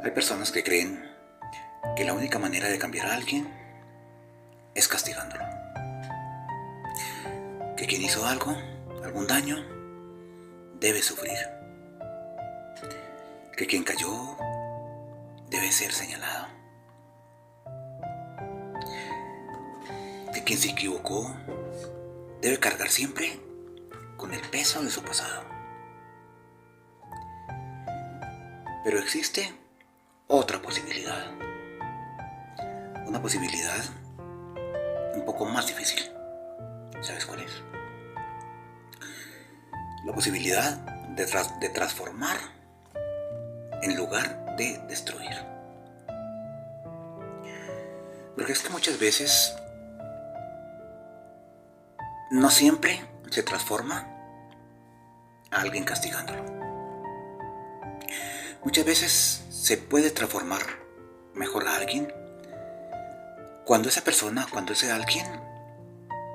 Hay personas que creen que la única manera de cambiar a alguien es castigándolo. Que quien hizo algo, algún daño, debe sufrir. Que quien cayó debe ser señalado. Que quien se equivocó debe cargar siempre con el peso de su pasado. Pero existe otra posibilidad. Una posibilidad un poco más difícil. ¿Sabes cuál es? La posibilidad de transformar en lugar de destruir. Porque es que muchas veces no siempre se transforma a alguien castigándolo. Muchas veces se puede transformar mejor a alguien cuando esa persona, cuando ese alguien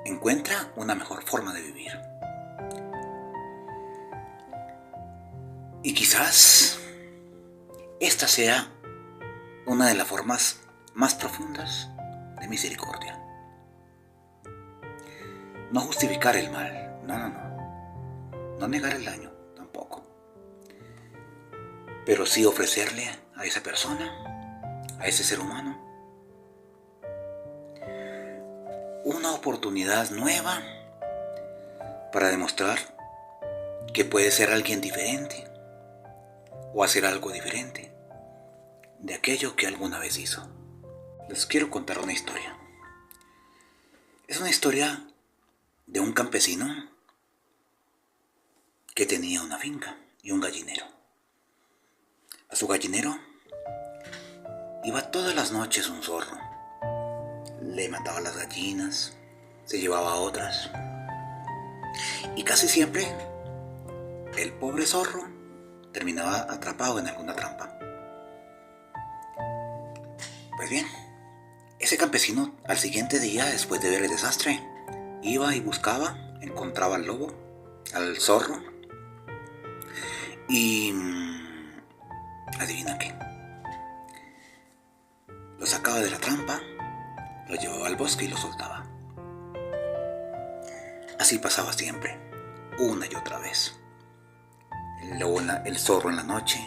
encuentra una mejor forma de vivir. Y quizás esta sea una de las formas más profundas de misericordia. No justificar el mal, no. No negar el daño, tampoco. Pero sí ofrecerle a esa persona, a ese ser humano, una oportunidad nueva para demostrar que puede ser alguien diferente o hacer algo diferente de aquello que alguna vez hizo. Les quiero contar una historia. Es una historia de un campesino que tenía una finca y un gallinero. A su gallinero iba todas las noches un zorro. Le mataba las gallinas, se llevaba otras. Y casi siempre el pobre zorro terminaba atrapado en alguna trampa. Pues bien, ese campesino al siguiente día, después de ver el desastre, iba y buscaba, encontraba al lobo, al zorro, y adivina qué, lo sacaba de la trampa, lo llevaba al bosque y lo soltaba. Así pasaba siempre, una y otra vez. El zorro en la noche,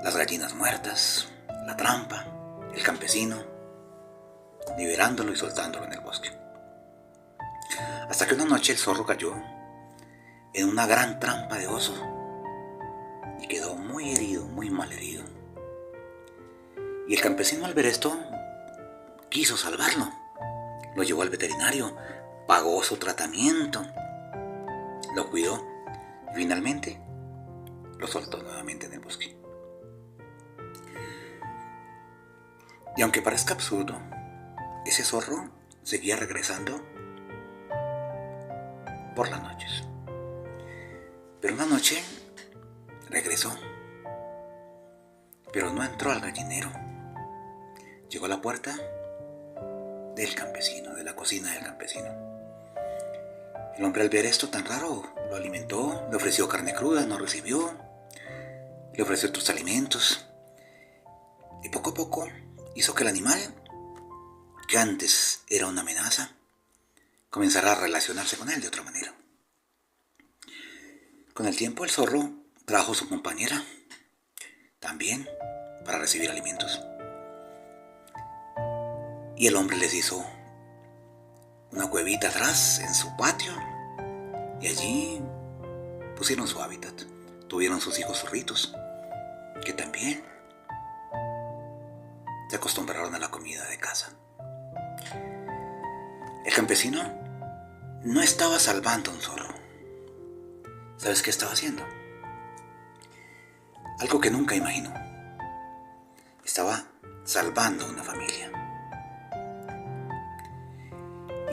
las gallinas muertas, la trampa, el campesino, liberándolo y soltándolo en el bosque. Hasta que una noche el zorro cayó en una gran trampa de oso y quedó muy herido, muy mal herido. Y el campesino, al ver esto, quiso salvarlo. Lo llevó al veterinario, pagó su tratamiento, lo cuidó y finalmente lo soltó nuevamente en el bosque. Y aunque parezca absurdo, ese zorro seguía regresando por las noches. Pero una noche regresó, pero no entró al gallinero. Llegó a la puerta del campesino, de la cocina del campesino. El hombre, al ver esto tan raro, lo alimentó, le ofreció carne cruda, no recibió, le ofreció otros alimentos. Y poco a poco hizo que el animal, que antes era una amenaza, comenzara a relacionarse con él de otra manera. Con el tiempo el zorro trajo a su compañera, también para recibir alimentos. Y el hombre les hizo una cuevita atrás en su patio y allí pusieron su hábitat. Tuvieron sus hijos zorritos, que también se acostumbraron a la comida de casa. El campesino no estaba salvando a un zorro. ¿Sabes qué estaba haciendo? Algo que nunca imaginó. Estaba salvando a una familia.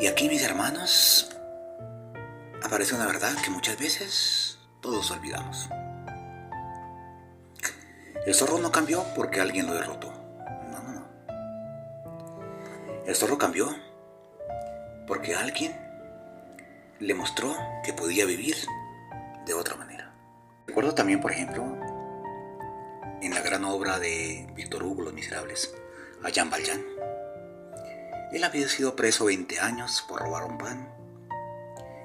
Y aquí, mis hermanos, aparece una verdad que muchas veces todos olvidamos. El zorro no cambió porque alguien lo derrotó. No. El zorro cambió porque alguien le mostró que podía vivir de otra manera. Recuerdo también, por ejemplo, en la gran obra de Víctor Hugo, Los Miserables, a Jean Valjean. Él había sido preso 20 años por robar un pan,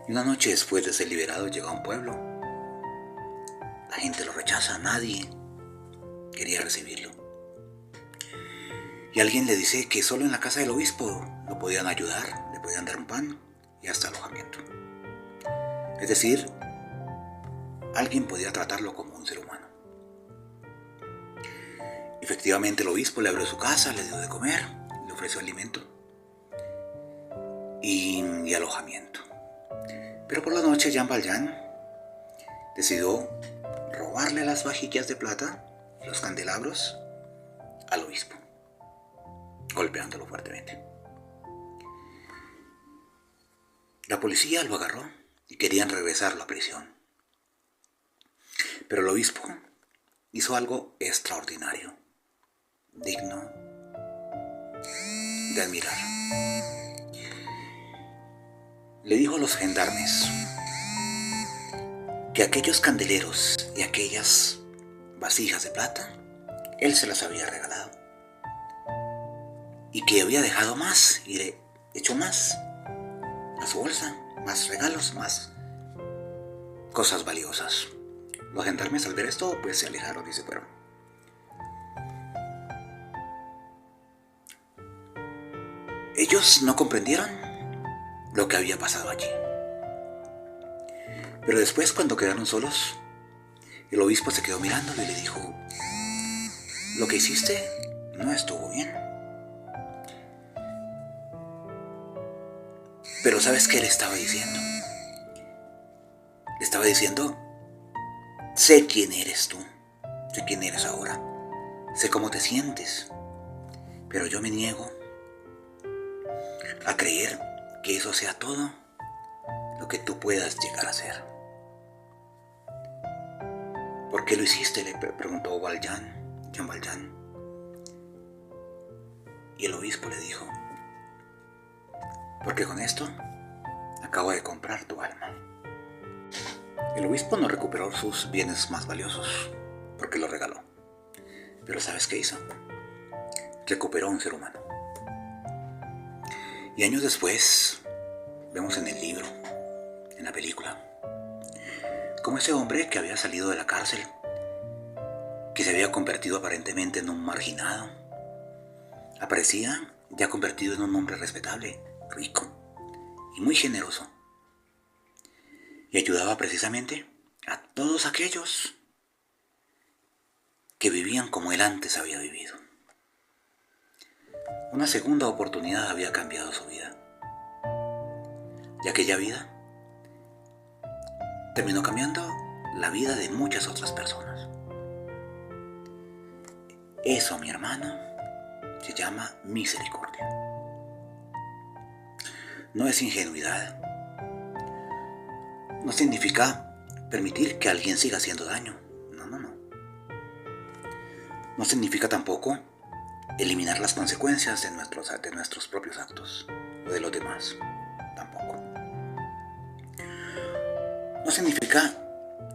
y una noche después de ser liberado llega a un pueblo. La gente lo rechaza, nadie quería recibirlo. Y alguien le dice que solo en la casa del obispo lo podían ayudar, le podían dar un pan y hasta alojamiento. Es decir, alguien podía tratarlo como un ser humano. Efectivamente, el obispo le abrió su casa, le dio de comer, le ofreció alimento y alojamiento. Pero por la noche Jean Valjean decidió robarle las vajillas de plata, los candelabros, al obispo, golpeándolo fuertemente. La policía lo agarró y querían regresarlo a prisión. Pero el obispo hizo algo extraordinario, digno de admirar. Le dijo a los gendarmes que aquellos candeleros y aquellas vasijas de plata, él se las había regalado. Y que había dejado más y le echó más a su bolsa, más regalos, más cosas valiosas. Los gendarmes al ver esto pues se alejaron y se fueron. Ellos no comprendieron lo que había pasado allí. Pero después, cuando quedaron solos, el obispo se quedó mirándolo y le dijo: lo que hiciste no estuvo bien. Pero ¿sabes qué le estaba diciendo? Le estaba diciendo: sé quién eres tú, sé quién eres ahora, sé cómo te sientes, pero yo me niego a creer que eso sea todo lo que tú puedas llegar a ser. ¿Por qué lo hiciste?, le preguntó Jean Valjean. Y el obispo le dijo: porque con esto acabo de comprar tu alma. El obispo no recuperó sus bienes más valiosos porque lo regaló. Pero ¿sabes qué hizo? Recuperó a un ser humano. Y años después vemos en el libro, en la película, cómo ese hombre que había salido de la cárcel, que se había convertido aparentemente en un marginado, aparecía ya convertido en un hombre respetable, rico y muy generoso. Y ayudaba precisamente a todos aquellos que vivían como él antes había vivido. Una segunda oportunidad había cambiado su vida. Y aquella vida terminó cambiando la vida de muchas otras personas. Eso, mi hermano, se llama misericordia. No es ingenuidad. No significa permitir que alguien siga haciendo daño. No. No significa tampoco eliminar las consecuencias de nuestros propios actos o de los demás. Tampoco. No significa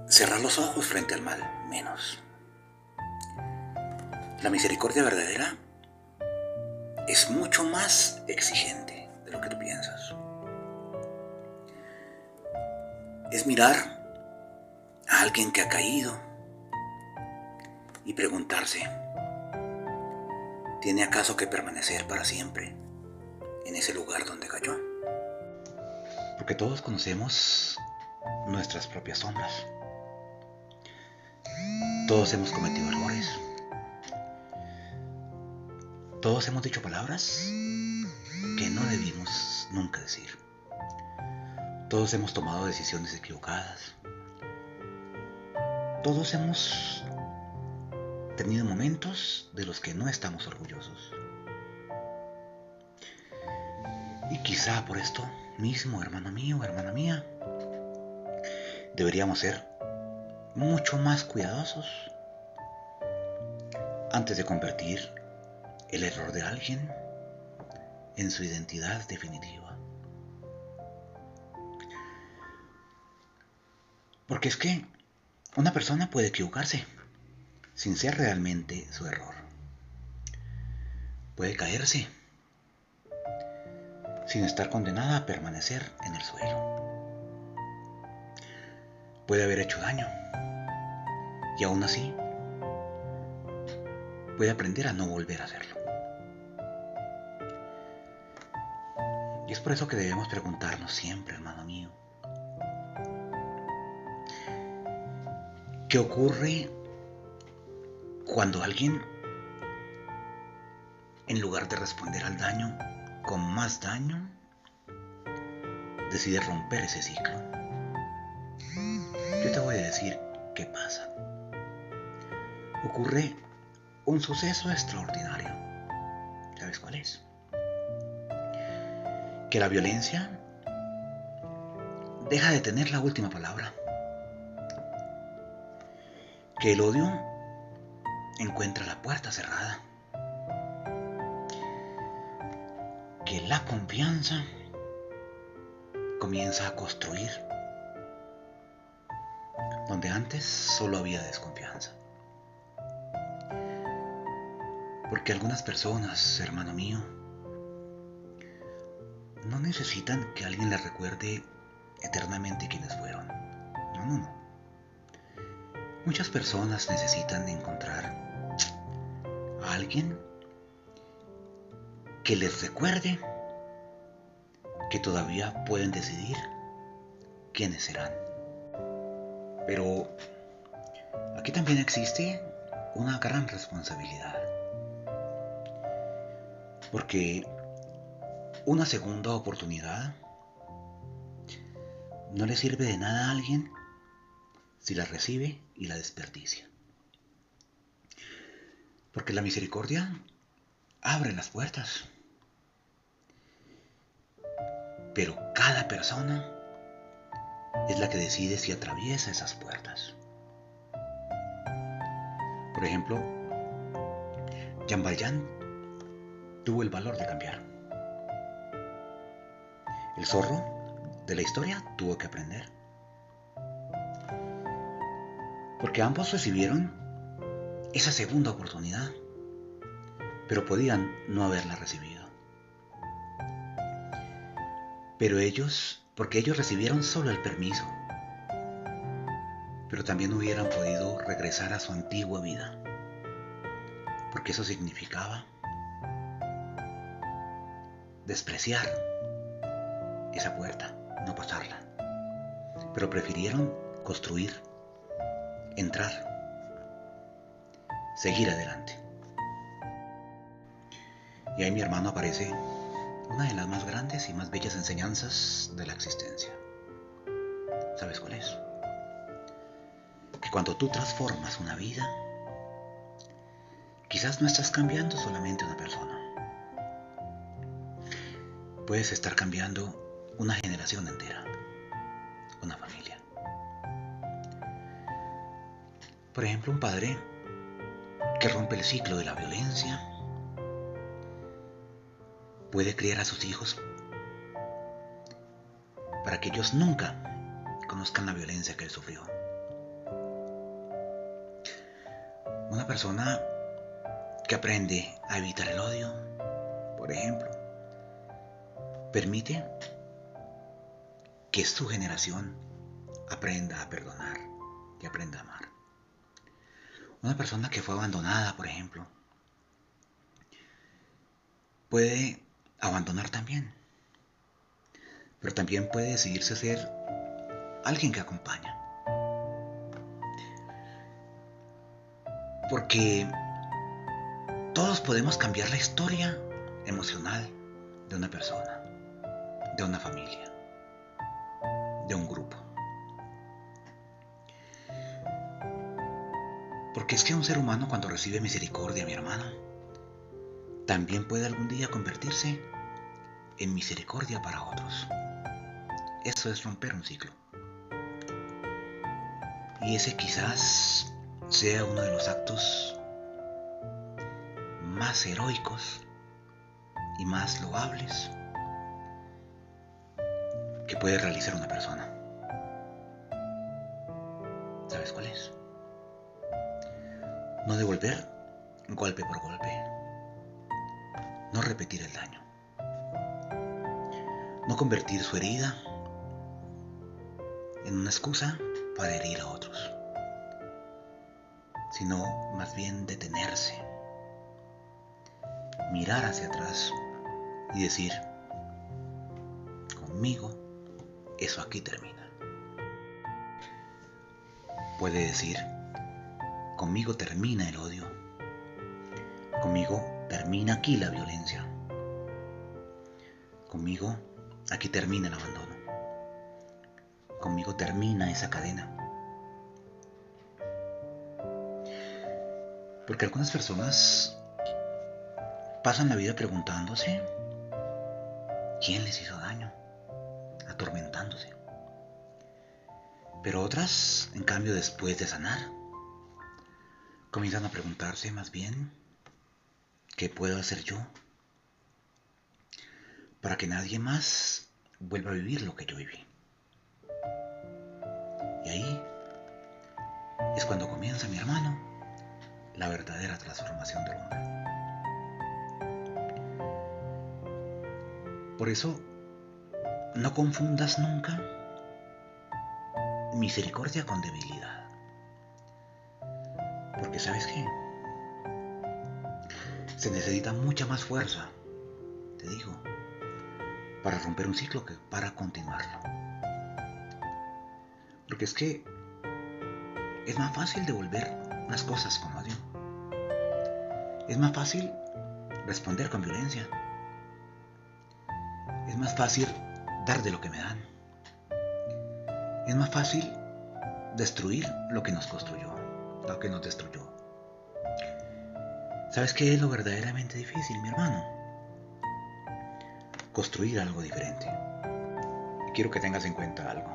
cerrar los ojos frente al mal. Menos. La misericordia verdadera es mucho más exigente de lo que tú piensas. Es mirar a alguien que ha caído y preguntarse: ¿tiene acaso que permanecer para siempre en ese lugar donde cayó? Porque todos conocemos nuestras propias sombras. Todos hemos cometido errores. Todos hemos dicho palabras que no debimos nunca decir. Todos hemos tomado decisiones equivocadas. Todos hemos tenido momentos de los que no estamos orgullosos. Y quizá por esto mismo, hermano mío, hermana mía, deberíamos ser mucho más cuidadosos antes de convertir el error de alguien en su identidad definitiva. Porque es que Una persona puede equivocarse sin ser realmente su error. Puede caerse sin estar condenada a permanecer en el suelo. Puede haber hecho daño y aún así puede aprender a no volver a hacerlo. Y es por eso que debemos preguntarnos siempre, hermano mío, ¿qué ocurre cuando alguien, en lugar de responder al daño con más daño, decide romper ese ciclo? Yo te voy a decir qué pasa. Ocurre un suceso extraordinario. ¿Sabes cuál es? Que la violencia deja de tener la última palabra. Que el odio encuentra la puerta cerrada. Que la confianza comienza a construir donde antes solo había desconfianza. Porque algunas personas, hermano mío, no necesitan que alguien les recuerde eternamente quiénes fueron. No. Muchas personas necesitan encontrar a alguien que les recuerde que todavía pueden decidir quiénes serán. Pero aquí también existe una gran responsabilidad. Porque una segunda oportunidad no le sirve de nada a alguien si la recibe y la desperdicia. Porque la misericordia abre las puertas. Pero cada persona es la que decide si atraviesa esas puertas. Por ejemplo, Jean Valjean tuvo el valor de cambiar. El zorro de la historia tuvo que aprender. Porque ambos recibieron esa segunda oportunidad, pero podían no haberla recibido. Pero porque ellos recibieron solo el permiso, pero también hubieran podido regresar a su antigua vida, porque eso significaba despreciar esa puerta, no pasarla. Pero prefirieron construir, entrar, seguir adelante. Y ahí, mi hermano, aparece una de las más grandes y más bellas enseñanzas de la existencia. ¿Sabes cuál es? Que cuando tú transformas una vida, quizás no estás cambiando solamente una persona. Puedes estar cambiando una generación entera, una familia. Por ejemplo, un padre que rompe el ciclo de la violencia puede criar a sus hijos para que ellos nunca conozcan la violencia que él sufrió. Una persona que aprende a evitar el odio, por ejemplo, permite que su generación aprenda a perdonar y aprenda a amar. Una persona que fue abandonada, por ejemplo, puede abandonar también, pero también puede decidirse ser alguien que acompaña. Porque todos podemos cambiar la historia emocional de una persona, de una familia, de un grupo. Porque es que un ser humano, cuando recibe misericordia, mi hermano, también puede algún día convertirse en misericordia para otros. Eso es romper un ciclo. Y ese quizás sea uno de los actos más heroicos y más loables que puede realizar una persona. ¿sabes cuál es? No devolver golpe por golpe. No repetir el daño. No convertir su herida en una excusa para herir a otros, sino más bien detenerse, mirar hacia atrás y decir, conmigo eso aquí termina. Puede decir, conmigo termina el odio, conmigo termina aquí la violencia, conmigo aquí termina el abandono, conmigo termina esa cadena. Porque algunas personas pasan la vida preguntándose quién les hizo daño, atormentándose. Pero otras, en cambio, después de sanar, comienzan a preguntarse más bien, ¿qué puedo hacer yo para que nadie más vuelva a vivir lo que yo viví? Y ahí es cuando comienza, mi hermano, la verdadera transformación del hombre. Por eso, no confundas nunca misericordia con debilidad. Porque ¿sabes qué? Se necesita mucha más fuerza, te digo, para romper un ciclo que para continuarlo. Porque es que es más fácil devolver las cosas con odio. Es más fácil responder con violencia. Es más fácil dar de lo que me dan. Es más fácil destruir lo que nos construyó, lo que nos destruyó. ¿Sabes qué es lo verdaderamente difícil, mi hermano? Construir algo diferente. Y quiero que tengas en cuenta algo.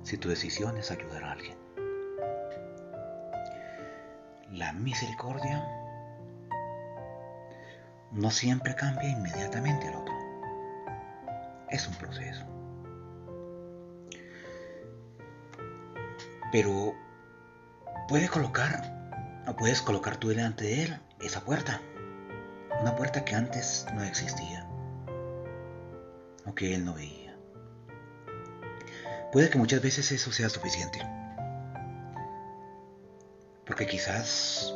Si tu decisión es ayudar a alguien, la misericordia no siempre cambia inmediatamente al otro. Es un proceso. Pero puedes colocar tú delante de él esa puerta. Una puerta que antes no existía, o que él no veía. Puede que muchas veces eso sea suficiente. Porque quizás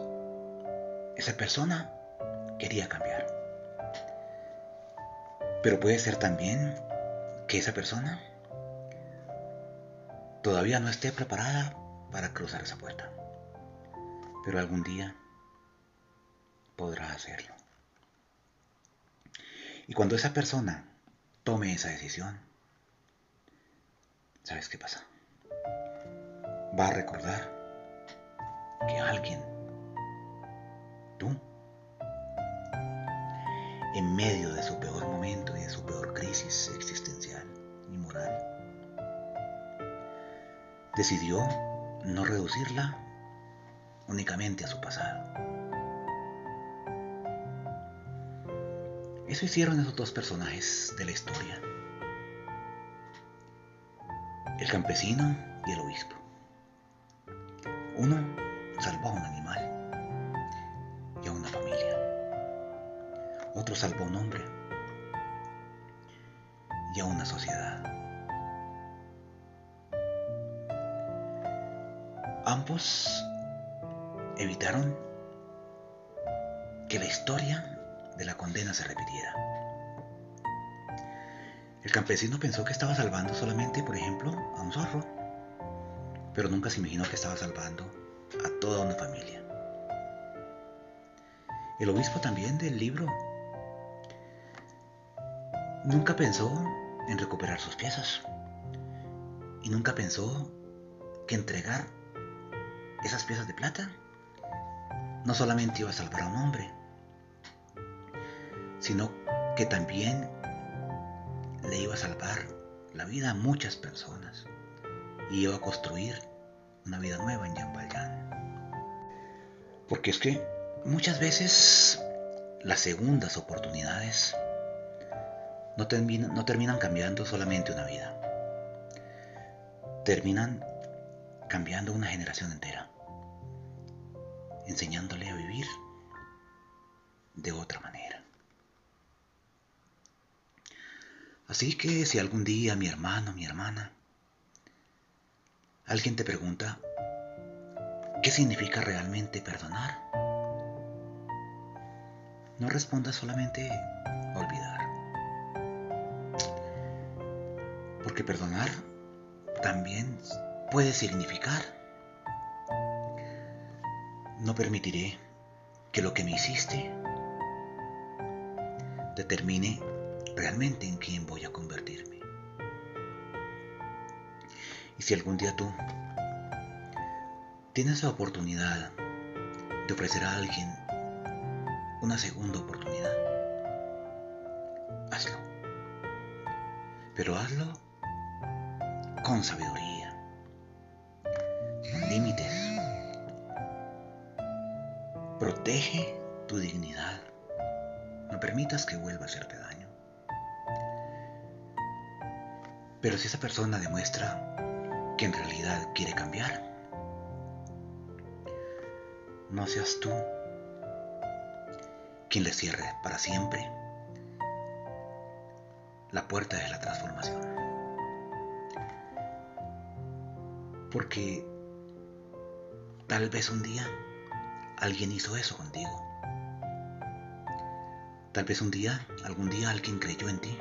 esa persona quería cambiar. Pero puede ser también que esa persona todavía no esté preparada para cruzar esa puerta. Pero algún día podrá hacerlo. Y cuando esa persona tome esa decisión, ¿sabes qué pasa? Va a recordar que alguien, tú, en medio de su peor momento y de su peor crisis existencial y moral, decidió no reducirla únicamente a su pasado. Eso hicieron esos dos personajes de la historia, el campesino y el obispo. Uno salvó a un animal y a una familia. Otro salvó a un hombre y a una sociedad. Ambos evitaron que la historia de la condena se repitiera. El campesino pensó que estaba salvando solamente, por ejemplo, a un zorro, pero nunca se imaginó que estaba salvando a toda una familia. El obispo también del libro nunca pensó en recuperar sus piezas y nunca pensó que entregar esas piezas de plata no solamente iba a salvar a un hombre, sino que también le iba a salvar la vida a muchas personas y iba a construir una vida nueva en Yambayán. Porque es que muchas veces las segundas oportunidades no terminan cambiando solamente una vida, terminan cambiando una generación entera, enseñándole a vivir de otra manera. Así que si algún día mi hermano, mi hermana, alguien te pregunta qué significa realmente perdonar, no respondas solamente olvidar, porque perdonar también puede significar: no permitiré que lo que me hiciste determine realmente en quién voy a convertirme. Y si algún día tú tienes la oportunidad de ofrecer a alguien una segunda oportunidad, hazlo. Pero hazlo con sabiduría, con límites. Protege tu dignidad. No permitas que vuelva a hacerte daño. Pero si esa persona demuestra que en realidad quiere cambiar, no seas tú quien le cierre para siempre la puerta de la transformación. Porque tal vez un día alguien hizo eso contigo. Tal vez algún día alguien creyó en ti,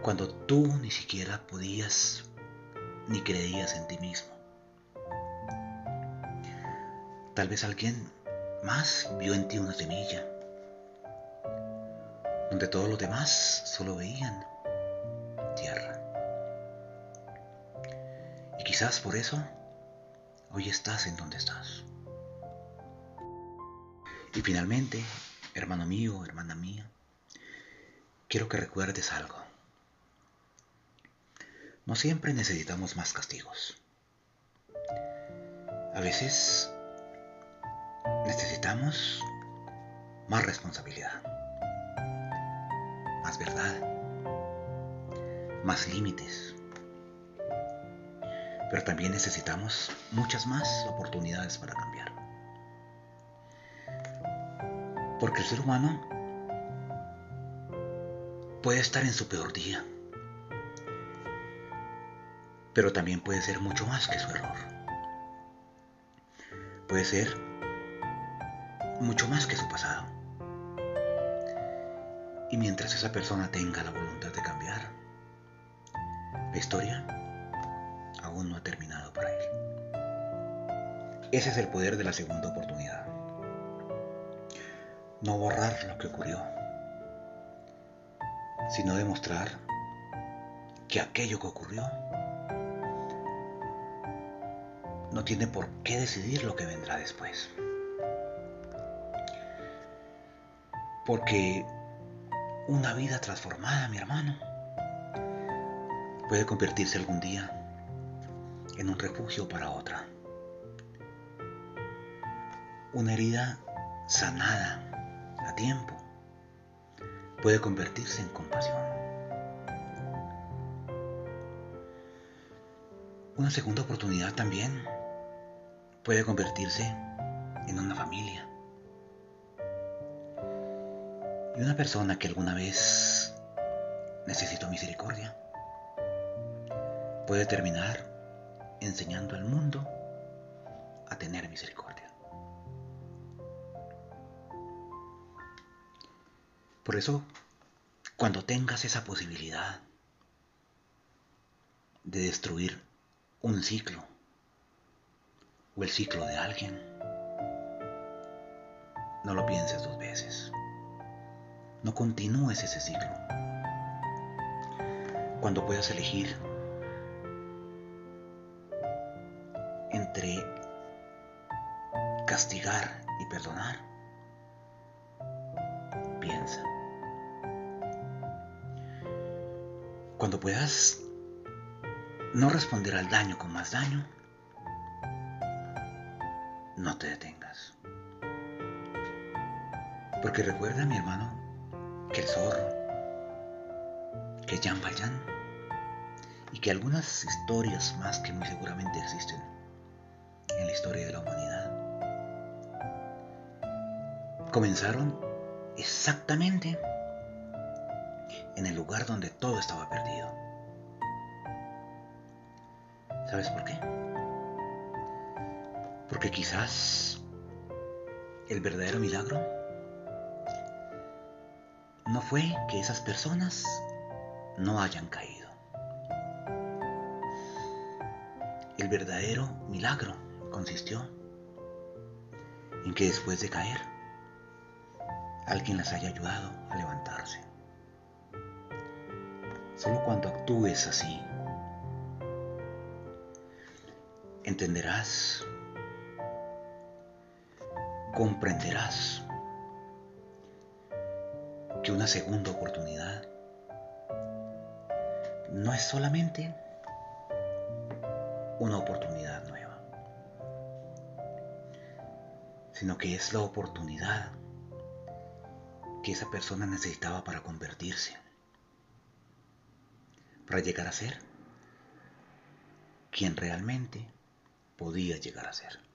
cuando tú ni siquiera podías ni creías en ti mismo. Tal vez alguien más vio en ti una semilla, donde todos los demás solo veían tierra. Y quizás por eso hoy estás en donde estás. Y finalmente, hermano mío, hermana mía, quiero que recuerdes algo. No siempre necesitamos más castigos. A veces necesitamos más responsabilidad, más verdad, más límites. Pero también necesitamos muchas más oportunidades para cambiar. Porque el ser humano puede estar en su peor día, pero también puede ser mucho más que su error. Puede ser mucho más que su pasado. Y mientras esa persona tenga la voluntad de cambiar, la historia aún no ha terminado para él. Ese es el poder de la segunda oportunidad. No borrar lo que ocurrió, sino demostrar que aquello que ocurrió no tiene por qué decidir lo que vendrá después. Porque una vida transformada, mi hermano, puede convertirse algún día en un refugio para otra. Una herida sanada a tiempo puede convertirse en compasión. Una segunda oportunidad también puede convertirse en una familia. Y una persona que alguna vez necesitó misericordia puede terminar enseñando al mundo a tener misericordia. Por eso, cuando tengas esa posibilidad de destruir un ciclo o el ciclo de alguien, no lo pienses dos veces. No continúes ese ciclo. Cuando puedas elegir entre castigar y perdonar, piensa. Cuando puedas no responder al daño con más daño, no te detengas. Porque recuerda, mi hermano, que el zorro, que Jean Valjean, y que algunas historias más que muy seguramente existen en la historia de la humanidad comenzaron exactamente en el lugar donde todo estaba perdido. ¿Sabes por qué? Porque quizás el verdadero milagro no fue que esas personas no hayan caído. El verdadero milagro consistió en que después de caer, alguien las haya ayudado a levantarse. Solo cuando actúes así, entenderás, comprenderás que una segunda oportunidad no es solamente una oportunidad nueva, sino que es la oportunidad que esa persona necesitaba para convertirse, para llegar a ser quien realmente podía llegar a ser.